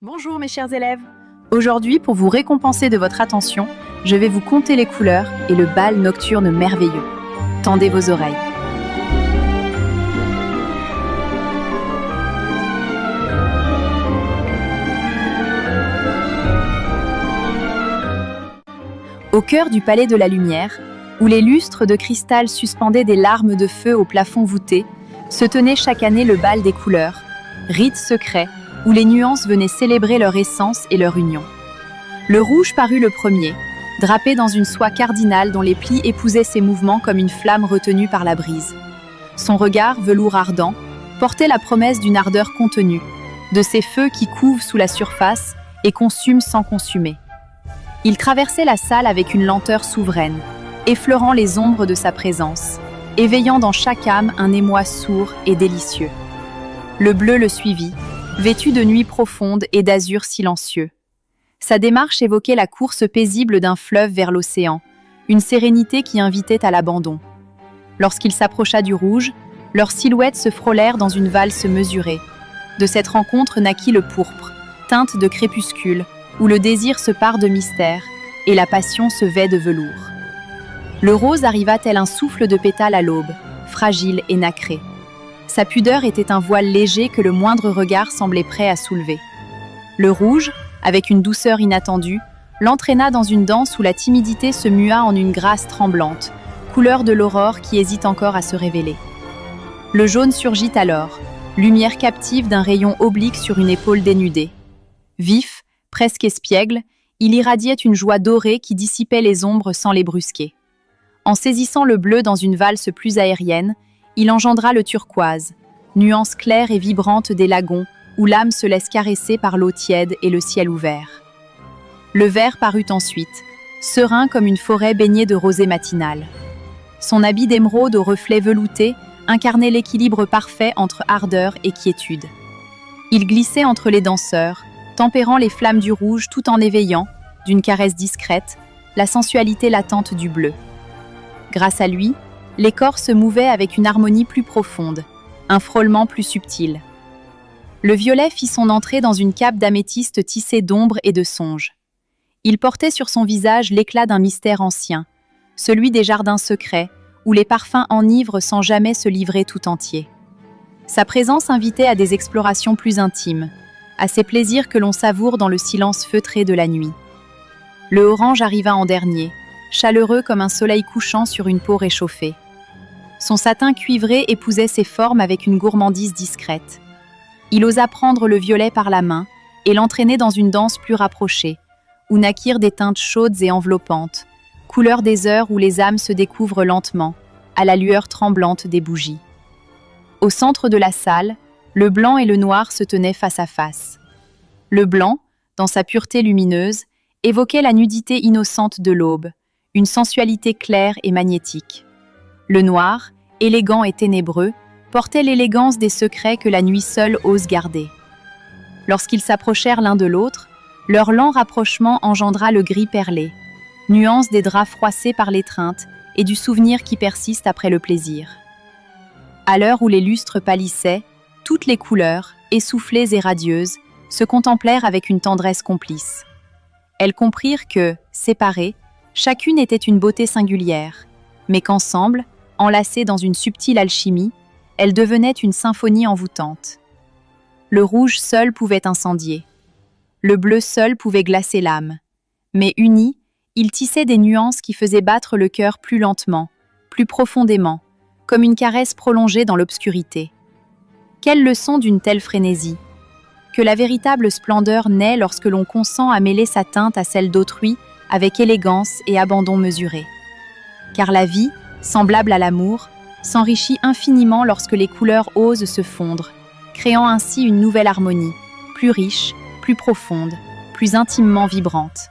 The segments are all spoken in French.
Bonjour mes chers élèves. Aujourd'hui, pour vous récompenser de votre attention, je vais vous conter les couleurs et le bal nocturne merveilleux. Tendez vos oreilles. Au cœur du palais de la lumière, où les lustres de cristal suspendaient des larmes de feu au plafond voûté, se tenait chaque année le bal des couleurs, rite secret où les nuances venaient célébrer leur essence et leur union. Le rouge parut le premier, drapé dans une soie cardinale dont les plis épousaient ses mouvements comme une flamme retenue par la brise. Son regard, velours ardent, portait la promesse d'une ardeur contenue, de ces feux qui couvent sous la surface et consument sans consumer. Il traversait la salle avec une lenteur souveraine, effleurant les ombres de sa présence, éveillant dans chaque âme un émoi sourd et délicieux. Le bleu le suivit, vêtu de nuit profonde et d'azur silencieux. Sa démarche évoquait la course paisible d'un fleuve vers l'océan, une sérénité qui invitait à l'abandon. Lorsqu'il s'approcha du rouge, leurs silhouettes se frôlèrent dans une valse mesurée. De cette rencontre naquit le pourpre, teinte de crépuscule, où le désir se pare de mystère et la passion se vêt de velours. Le rose arriva tel un souffle de pétales à l'aube, fragile et nacré. Sa pudeur était un voile léger que le moindre regard semblait prêt à soulever. Le rouge, avec une douceur inattendue, l'entraîna dans une danse où la timidité se mua en une grâce tremblante, couleur de l'aurore qui hésite encore à se révéler. Le jaune surgit alors, lumière captive d'un rayon oblique sur une épaule dénudée. Vif, presque espiègle, il irradiait une joie dorée qui dissipait les ombres sans les brusquer. En saisissant le bleu dans une valse plus aérienne, il engendra le turquoise, nuance claire et vibrante des lagons où l'âme se laisse caresser par l'eau tiède et le ciel ouvert. Le vert parut ensuite, serein comme une forêt baignée de rosée matinale. Son habit d'émeraude aux reflets veloutés incarnait l'équilibre parfait entre ardeur et quiétude. Il glissait entre les danseurs, tempérant les flammes du rouge tout en éveillant, d'une caresse discrète, la sensualité latente du bleu. Grâce à lui, les corps se mouvaient avec une harmonie plus profonde, un frôlement plus subtil. Le violet fit son entrée dans une cape d'améthyste tissée d'ombre et de songes. Il portait sur son visage l'éclat d'un mystère ancien, celui des jardins secrets, où les parfums enivrent sans jamais se livrer tout entier. Sa présence invitait à des explorations plus intimes, à ces plaisirs que l'on savoure dans le silence feutré de la nuit. Le orange arriva en dernier, chaleureux comme un soleil couchant sur une peau réchauffée. Son satin cuivré épousait ses formes avec une gourmandise discrète. Il osa prendre le violet par la main et l'entraîner dans une danse plus rapprochée, où naquirent des teintes chaudes et enveloppantes, couleur des heures où les âmes se découvrent lentement, à la lueur tremblante des bougies. Au centre de la salle, le blanc et le noir se tenaient face à face. Le blanc, dans sa pureté lumineuse, évoquait la nudité innocente de l'aube, une sensualité claire et magnétique. Le noir, élégant et ténébreux, portait l'élégance des secrets que la nuit seule ose garder. Lorsqu'ils s'approchèrent l'un de l'autre, leur lent rapprochement engendra le gris perlé, nuance des draps froissés par l'étreinte et du souvenir qui persiste après le plaisir. À l'heure où les lustres pâlissaient, toutes les couleurs, essoufflées et radieuses, se contemplèrent avec une tendresse complice. Elles comprirent que, séparées, chacune était une beauté singulière, mais qu'ensemble, enlacées dans une subtile alchimie, elles devenaient une symphonie envoûtante. Le rouge seul pouvait incendier. Le bleu seul pouvait glacer l'âme. Mais unis, ils tissaient des nuances qui faisaient battre le cœur plus lentement, plus profondément, comme une caresse prolongée dans l'obscurité. Quelle leçon d'une telle frénésie! Que la véritable splendeur naît lorsque l'on consent à mêler sa teinte à celle d'autrui avec élégance et abandon mesuré. Car la vie, semblable à l'amour, s'enrichit infiniment lorsque les couleurs osent se fondre, créant ainsi une nouvelle harmonie, plus riche, plus profonde, plus intimement vibrante.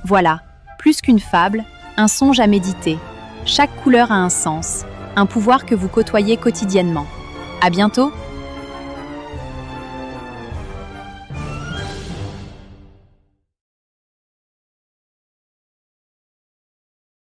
Voilà, plus qu'une fable, un songe à méditer. Chaque couleur a un sens, un pouvoir que vous côtoyez quotidiennement. À bientôt!